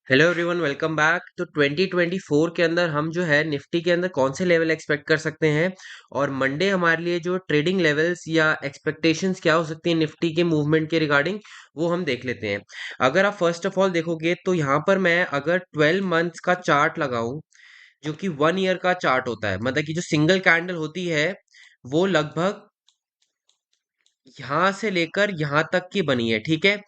Hello everyone, welcome back. तो 2024 के अंदर हम जो है निफ्टी के अंदर कौन से लेवल एक्सपेक्ट कर सकते हैं और मंडे हमारे लिए जो ट्रेडिंग लेवल्स या एक्सपेक्टेशंस क्या हो सकती है निफ्टी के मूवमेंट के रिगार्डिंग, वो हम देख लेते हैं। अगर आप फर्स्ट ऑफ ऑल देखोगे तो यहाँ पर मैं अगर 12 मंथ्स का चार्ट लगाऊं, जो कि 1 ईयर का चार्ट होता है, मतलब कि जो सिंगल कैंडल होती है वो लगभग यहाँ से लेकर यहाँ तक की बनी है। ठीक है,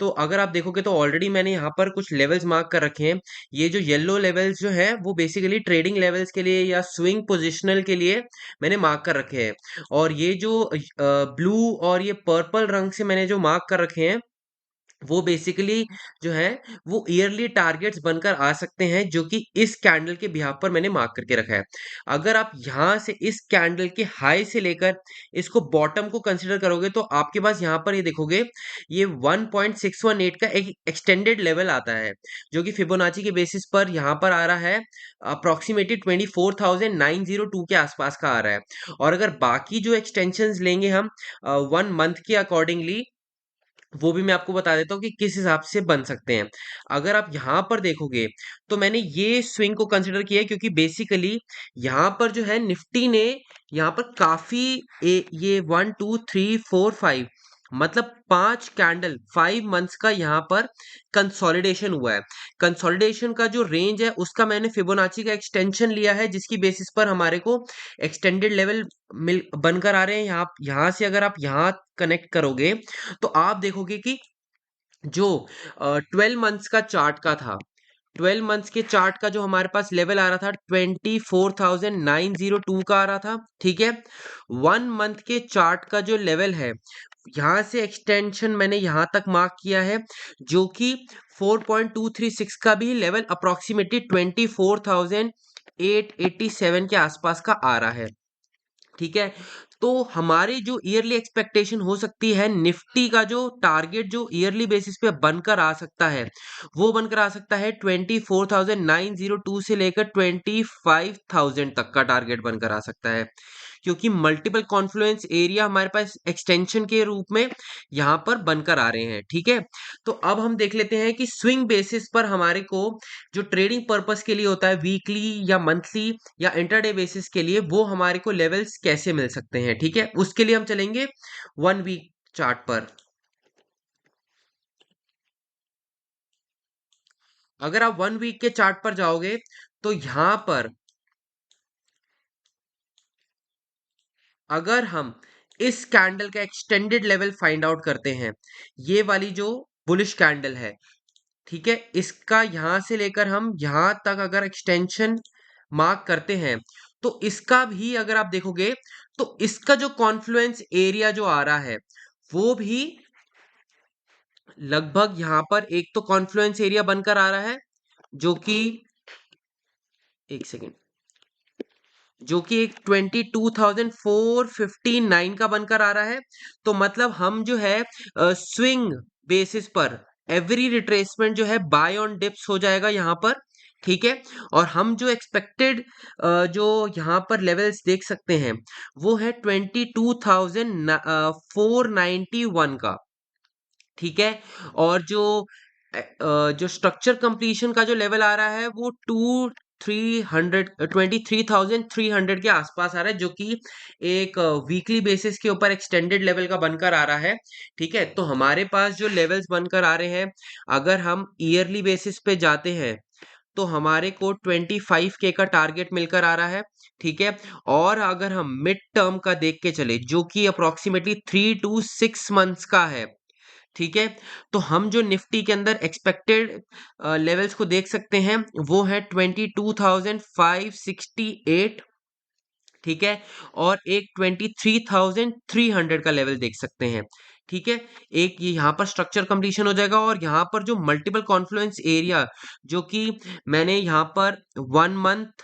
तो अगर आप देखोगे तो ऑलरेडी मैंने यहाँ पर कुछ लेवल्स मार्क कर रखे हैं। ये जो येलो लेवल्स जो है वो बेसिकली ट्रेडिंग लेवल्स के लिए या स्विंग पोजिशनल के लिए मैंने मार्क कर रखे हैं। और ये जो ब्लू और ये पर्पल रंग से मैंने जो मार्क कर रखे हैं वो बेसिकली जो है वो ईयरली टारगेट्स बनकर आ सकते हैं, जो कि इस कैंडल के बिहाफ पर मैंने मार्क करके रखा है। अगर आप यहाँ से इस कैंडल के हाई से लेकर इसको बॉटम को कंसीडर करोगे तो आपके पास यहाँ पर ये देखोगे ये 1.618 का एक एक्सटेंडेड लेवल आता है, जो कि फिबोनाची के बेसिस पर यहाँ पर आ रहा है अप्रोक्सीमेटली 24,902 के आसपास का आ रहा है। और अगर बाकी जो एक्सटेंशन लेंगे हम 1 मंथ के अकॉर्डिंगली, वो भी मैं आपको बता देता हूँ कि किस हिसाब से बन सकते हैं। अगर आप यहाँ पर देखोगे तो मैंने ये स्विंग को कंसिडर किया है, क्योंकि बेसिकली यहाँ पर जो है निफ्टी ने यहाँ पर काफी ये 1 2 3 4 5 मतलब 5 कैंडल 5 मंथ्स का यहाँ पर कंसोलिडेशन हुआ है। कंसोलिडेशन का जो रेंज है उसका मैंने फिबोनाची का एक्सटेंशन लिया है, जिसकी बेसिस पर हमारे को एक्सटेंडेड लेवल मिल बनकर आ रहे हैं। यहाँ यहाँ से अगर आप यहाँ कनेक्ट करोगे तो आप देखोगे कि जो 12 मंथ्स का चार्ट का था, 12 मंथ्स के चार्ट का जो हमारे पास लेवल आ रहा था 24,902 का आ रहा था। ठीक है, 1 मंथ के चार्ट का जो लेवल है यहाँ से एक्सटेंशन मैंने यहाँ तक मार्क किया है, जो कि 4.236 का भी लेवल अप्रोक्सीमेटली 24,887 के आसपास का आ रहा है। ठीक है, तो हमारी जो ईयरली एक्सपेक्टेशन हो सकती है, निफ्टी का जो टारगेट जो ईयरली बेसिस पे बनकर आ सकता है वो बनकर आ सकता है 24,902 से लेकर 25,000 तक का टारगेट बनकर आ सकता है, क्योंकि मल्टीपल कॉन्फ्लुएंस एरिया हमारे पास एक्सटेंशन के रूप में यहाँ पर बनकर आ रहे हैं। ठीक है, तो अब हम देख लेते हैं कि स्विंग बेसिस पर हमारे को जो ट्रेडिंग पर्पस के लिए होता है, वीकली या मंथली या इंटरडे बेसिस के लिए, वो हमारे को लेवल्स कैसे मिल सकते हैं। ठीक है, उसके लिए हम चलेंगे 1 वीक चार्ट पर। अगर आप 1 वीक के चार्ट पर जाओगे तो यहाँ पर अगर हम इस कैंडल का एक्सटेंडेड लेवल फाइंड आउट करते हैं, ये वाली जो बुलिश कैंडल है, ठीक है, इसका यहां से लेकर हम यहां तक अगर एक्सटेंशन मार्क करते हैं तो इसका भी अगर आप देखोगे तो इसका जो कॉन्फ्लुएंस एरिया जो आ रहा है वो भी लगभग यहाँ पर एक तो कॉन्फ्लुएंस एरिया बनकर आ रहा है, जो कि एक सेकेंड, जो कि एक 22,459 का बनकर आ रहा है। तो मतलब हम जो है स्विंग बेसिस पर एवरी रिट्रेसमेंट जो है बाय ऑन डिप्स हो जाएगा यहाँ पर। ठीक है, और हम जो एक्सपेक्टेड जो यहाँ पर लेवल्स देख सकते हैं वो है 22,491 का। ठीक है, और जो स्ट्रक्चर कंप्लीशन का जो लेवल आ रहा है वो 23,300 के आसपास आ रहा है, जो कि एक वीकली बेसिस के ऊपर एक्सटेंडेड लेवल का बनकर आ रहा है। ठीक है, तो हमारे पास जो लेवल्स बनकर आ रहे हैं, अगर हम ईयरली बेसिस पे जाते हैं तो हमारे को 25K का टारगेट मिलकर आ रहा है। ठीक है, और अगर हम मिड टर्म का देख के चले, जो कि अप्रोक्सीमेटली 3 to 6 मंथ्स का है, ठीक है, तो हम जो निफ्टी के अंदर एक्सपेक्टेड लेवल्स को देख सकते हैं वो है 22,568। ठीक है, और एक 23,300 का लेवल देख सकते हैं। ठीक है, एक ये यहाँ पर स्ट्रक्चर कंप्लीशन हो जाएगा, और यहाँ पर जो मल्टीपल कॉन्फ्लुएंस एरिया, जो कि मैंने यहाँ पर 1 मंथ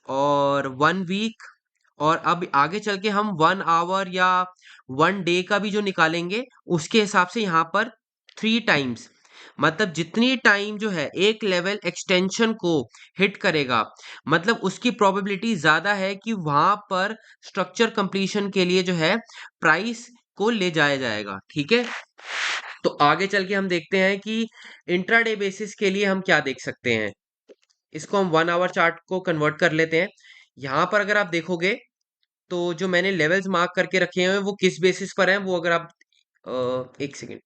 और 1 वीक और अब आगे चल के हम 1 आवर या 1 डे का भी जो निकालेंगे, उसके हिसाब से यहाँ पर 3 टाइम्स, मतलब जितनी टाइम जो है एक लेवल एक्सटेंशन को हिट करेगा, मतलब उसकी प्रोबेबिलिटी ज्यादा है कि वहां पर स्ट्रक्चर कंप्लीशन के लिए जो है प्राइस को ले जाया जाएगा। ठीक है, तो आगे चल के हम देखते हैं कि इंट्राडे बेसिस के लिए हम क्या देख सकते हैं। इसको हम 1 आवर चार्ट को कन्वर्ट कर लेते हैं। यहाँ पर अगर आप देखोगे तो जो मैंने लेवल्स मार्क करके रखे हैं वो किस बेसिस पर हैं, वो अगर आप एक सेकेंड,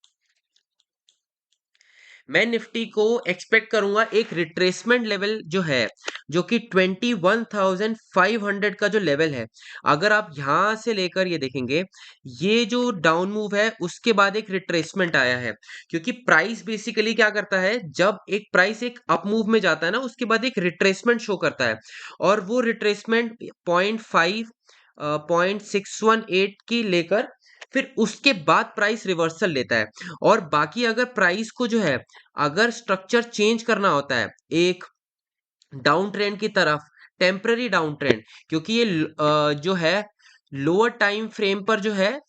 मैं निफ्टी को एक्सपेक्ट करूंगा एक रिट्रेसमेंट लेवल जो है, जो कि 21,500 का जो लेवल है। अगर आप यहां से लेकर ये देखेंगे, ये जो डाउन मूव है उसके बाद एक रिट्रेसमेंट आया है, क्योंकि प्राइस बेसिकली क्या करता है, जब एक प्राइस एक अप मूव में जाता है ना, उसके बाद एक रिट्रेसमेंट शो करता है, और वो रिट्रेसमेंट 0.618 की लेकर फिर उसके बाद प्राइस रिवर्सल लेता है। और बाकी अगर प्राइस को जो है, अगर स्ट्रक्चर चेंज करना होता है एक डाउन ट्रेंड की तरफ, टेम्पररी डाउन ट्रेंड, क्योंकि ये जो है लोअर टाइम फ्रेम पर जो है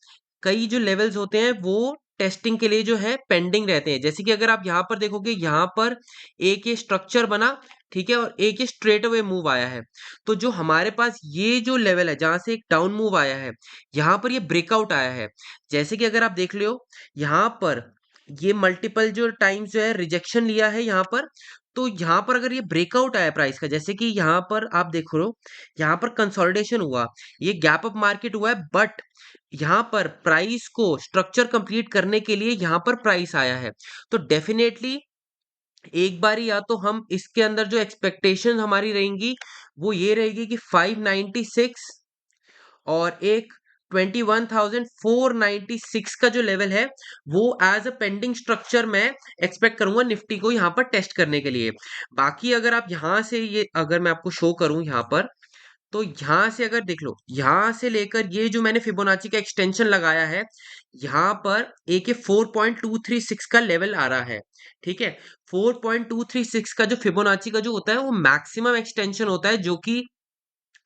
कई जो लेवल्स होते हैं वो टेस्टिंग के लिए जो है पेंडिंग रहते हैं। जैसे कि अगर आप यहाँ पर देखोगे, यहाँ पर एक ये स्ट्रक्चर बना, ठीक है, और एक ये स्ट्रेट अवे मूव आया है। तो जो हमारे पास ये जो लेवल है जहां से एक डाउन मूव आया है, यहाँ पर ये ब्रेकआउट आया है। जैसे कि अगर आप देख लो, यहाँ पर ये मल्टीपल जो टाइम्स जो है रिजेक्शन लिया है यहाँ पर। तो यहाँ पर अगर ये ब्रेकआउट आया प्राइस का, जैसे कि यहाँ पर आप देख रहे हो, यहाँ पर कंसोलिडेशन हुआ, ये गैप अप मार्केट हुआ है, बट यहाँ पर प्राइस को स्ट्रक्चर कंप्लीट करने के लिए यहाँ पर प्राइस आया है। तो डेफिनेटली एक बारी या तो हम इसके अंदर जो एक्सपेक्टेशन हमारी रहेंगी वो ये रहेगी कि 596 और एक 21,496 का जो लेवल है वो एज अ पेंडिंग स्ट्रक्चर मैं एक्सपेक्ट करूंगा निफ्टी को यहाँ पर टेस्ट करने के लिए। बाकी अगर आप यहाँ से ये अगर मैं आपको शो करूं यहाँ पर, तो यहाँ से अगर देख लो, यहाँ से लेकर ये जो मैंने फिबोनाची का एक्सटेंशन लगाया है, यहाँ पर एक 4.236 का लेवल आ रहा है। ठीक है, 4.236 का जो फिबोनाची का जो होता है वो मैक्सिमम एक्सटेंशन होता है, जो कि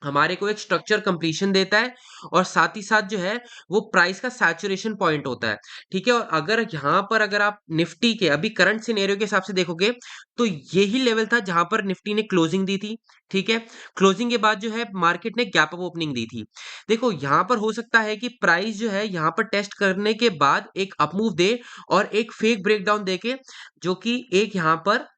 हमारे को एक स्ट्रक्चर कंप्लीशन देता है, और साथ ही साथ जो है वो प्राइस का सैचुरेशन पॉइंट होता है। ठीक है, और अगर यहाँ पर अगर आप निफ्टी के अभी करंट सिनेरियो के हिसाब से देखोगे, तो यही लेवल था जहां पर निफ्टी ने क्लोजिंग दी थी। ठीक है, क्लोजिंग के बाद जो है मार्केट ने गैप अप ओपनिंग दी थी। देखो यहाँ पर हो सकता है कि प्राइस जो है यहाँ पर टेस्ट करने के बाद एक अपमूव दे और एक फेक ब्रेकडाउन देके, जो कि एक यहाँ पर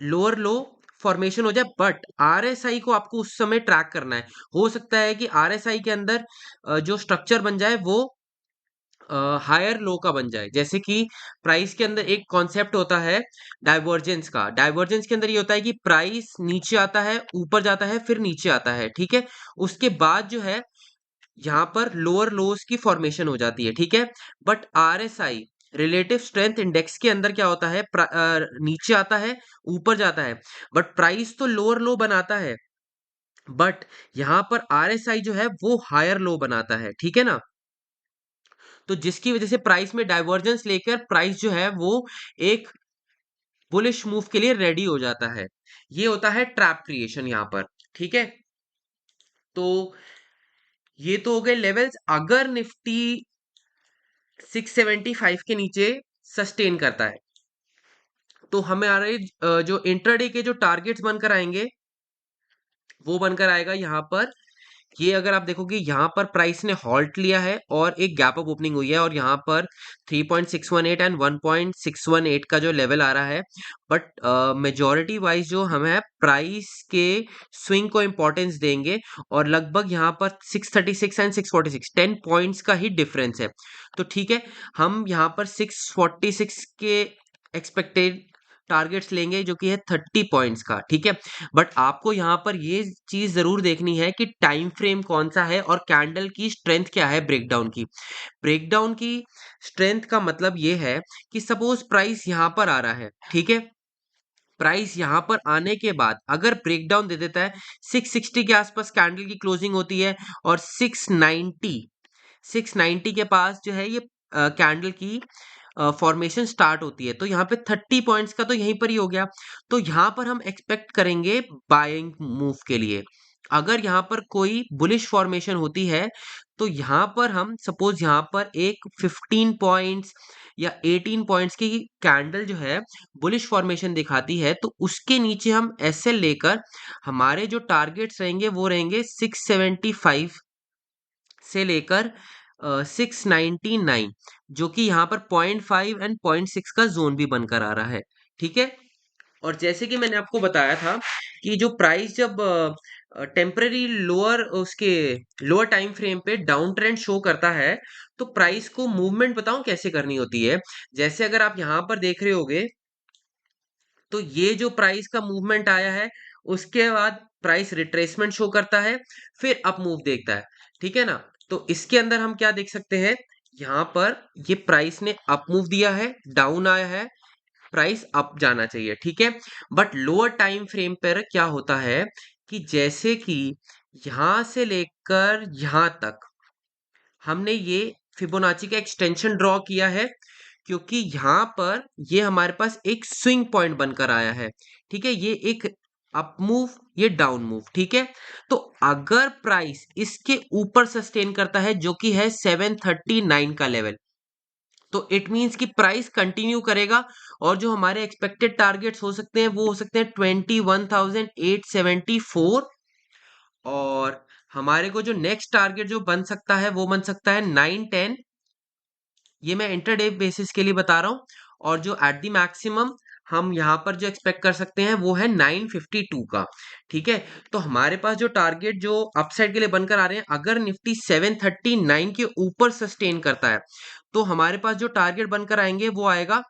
लोअर लो फॉर्मेशन हो जाए, बट आरएसआई को आपको उस समय ट्रैक करना है। हो सकता है कि आरएसआई के अंदर जो स्ट्रक्चर बन जाए वो हायर लो का बन जाए। जैसे कि प्राइस के अंदर एक कॉन्सेप्ट होता है डाइवर्जेंस का, डाइवर्जेंस के अंदर ये होता है कि प्राइस नीचे आता है, ऊपर जाता है, फिर नीचे आता है। ठीक है, उसके बाद जो है यहाँ पर लोअर लोस की फॉर्मेशन हो जाती है। ठीक है, but RSI relative strength index के अंदर क्या होता है, नीचे आता है, ऊपर जाता है, बट प्राइस तो लोअर लो बनाता है, बट यहाँ पर आरएसआई जो है वो हायर लो बनाता है। ठीक है ना, तो जिसकी वजह से प्राइस में डाइवर्जेंस लेकर प्राइस जो है वो एक बुलिश मूव के लिए रेडी हो जाता है। ये होता है ट्रैप क्रिएशन यहाँ पर। ठीक है, तो ये तो हो गए लेवल्स। अगर निफ्टी 675 के नीचे सस्टेन करता है, तो हमारे जो इंट्राडे के जो टारगेट्स बनकर आएंगे वो बनकर आएगा यहाँ पर। ये अगर आप देखोगे, यहाँ पर प्राइस ने हॉल्ट लिया है और एक गैप अप ओपनिंग हुई है, और यहाँ पर 3.618 एंड 1.618 का जो लेवल आ रहा है। बट मेजॉरिटी वाइज जो हम है प्राइस के स्विंग को इंपॉर्टेंस देंगे, और लगभग यहाँ पर 636 एंड 646 10 पॉइंट्स का ही डिफरेंस है। तो ठीक है, हम यहाँ पर 646 के एक्सपेक्टेड टारगेट्स लेंगे, जो कि है 30 पॉइंट्स का। ठीक है, बट आपको यहाँ पर ये चीज जरूर देखनी है कि टाइम फ्रेम कौन सा है और कैंडल की स्ट्रेंथ क्या है ब्रेकडाउन की। ब्रेकडाउन की स्ट्रेंथ का मतलब ये है कि सपोज प्राइस यहाँ पर आ रहा है, ठीक है, प्राइस यहाँ पर आने के बाद अगर ब्रेकडाउन दे देता है, 660 के आसपास कैंडल की क्लोजिंग होती है, और 690 के पास जो है ये कैंडल की फॉर्मेशन स्टार्ट होती है। तो यहाँ पे 30 पॉइंट्स का तो यहीं पर ही हो गया। तो यहाँ पर हम एक्सपेक्ट करेंगे बाइंग मूव के लिए। अगर यहाँ पर कोई बुलिश फॉर्मेशन होती है, तो यहाँ पर हम सपोज यहाँ पर एक 15 पॉइंट्स या 18 पॉइंट्स की कैंडल जो है बुलिश फॉर्मेशन दिखाती है, तो उसके नीचे हम एसएल लेकर हमारे जो टारगेट्स रहेंगे वो रहेंगे 675 से लेकर 699, जो कि यहाँ पर 0.5 एंड 0.6 का जोन भी बनकर आ रहा है। ठीक है, और जैसे कि मैंने आपको बताया था कि जो प्राइस जब टेम्पररी लोअर उसके लोअर टाइम फ्रेम पे डाउन ट्रेंड शो करता है, तो प्राइस को मूवमेंट बताऊं कैसे करनी होती है। जैसे अगर आप यहाँ पर देख रहे होगे, तो ये जो प्राइस का मूवमेंट आया है, उसके बाद प्राइस रिट्रेसमेंट शो करता है, फिर अप मूव देखता है। ठीक है ना, तो इसके अंदर हम क्या देख सकते हैं, यहाँ पर ये प्राइस ने अप मूव दिया है, डाउन आया है, प्राइस अप जाना चाहिए। ठीक है, बट लोअर टाइम फ्रेम पर क्या होता है कि जैसे कि यहां से लेकर यहां तक हमने ये फिबोनाची का एक्सटेंशन ड्रॉ किया है, क्योंकि यहां पर ये हमारे पास एक स्विंग पॉइंट बनकर आया है। ठीक है, ये एक अप मूव, ये डाउन मूव। ठीक है, तो अगर प्राइस इसके ऊपर सस्टेन करता है, जो कि है 739 का लेवल, तो इट मींस कि प्राइस कंटिन्यू करेगा, और जो हमारे एक्सपेक्टेड टारगेट्स हो सकते हैं वो हो सकते हैं 21,874, और हमारे को जो नेक्स्ट टारगेट जो बन सकता है वो बन सकता है 910। ये मैं इंटरडे बेसिस के लिए बता रहा हूँ, और जो एट द मैक्सिमम हम यहाँ पर जो एक्सपेक्ट कर सकते हैं वो है 952 का। ठीक है, तो हमारे पास जो टारगेट जो अपसाइड के लिए बनकर आ रहे हैं, अगर निफ्टी 739 के ऊपर सस्टेन करता है, तो हमारे पास जो टारगेट बनकर आएंगे वो आएगा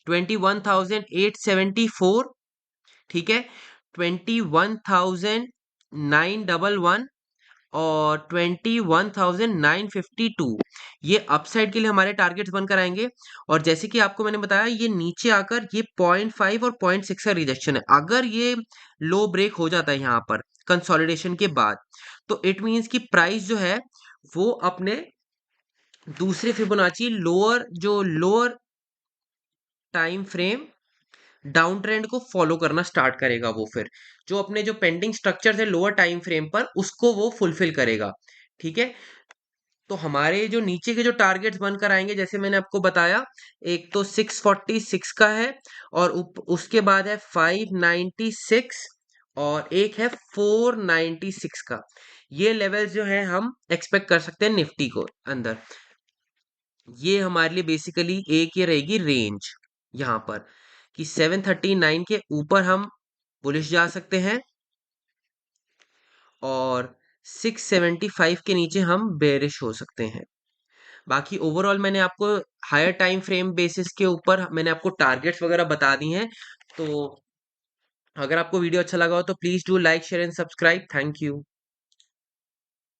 21,874। ठीक है, 21,911 और 21,952, ये अपसाइड के लिए हमारे टारगेट्स बनकर आएंगे। और जैसे कि आपको मैंने बताया, ये नीचे आकर ये 0.5 और 0.6 का रिजेक्शन है। अगर ये लो ब्रेक हो जाता है यहाँ पर कंसोलिडेशन के बाद, तो इट मींस कि प्राइस जो है वो अपने दूसरे Fibonacci lower time frame down trend को फॉलो करना स्टार्ट करेगा। वो फिर जो अपने जो पेंडिंग स्ट्रक्चर है लोअर टाइम फ्रेम पर, उसको वो फुलफिल करेगा। ठीक है, तो हमारे जो नीचे के जो टारगेट्स बनकर आएंगे, जैसे मैंने आपको बताया, एक तो 646 का है, और उसके बाद है 596, और एक है 496 का। ये लेवल्स जो है हम एक्सपेक्ट कर सकते हैं निफ्टी को अंदर। ये हमारे लिए बेसिकली एक ये रहेगी रेंज यहाँ पर, कि 739 के ऊपर हम बुलिश जा सकते हैं, और 675 के नीचे हम बेरिश हो सकते हैं। बाकी ओवरऑल मैंने आपको हायर टाइम फ्रेम बेसिस के ऊपर मैंने आपको टारगेट्स वगैरह बता दी हैं। तो अगर आपको वीडियो अच्छा लगा हो तो please do like share and subscribe. Thank you.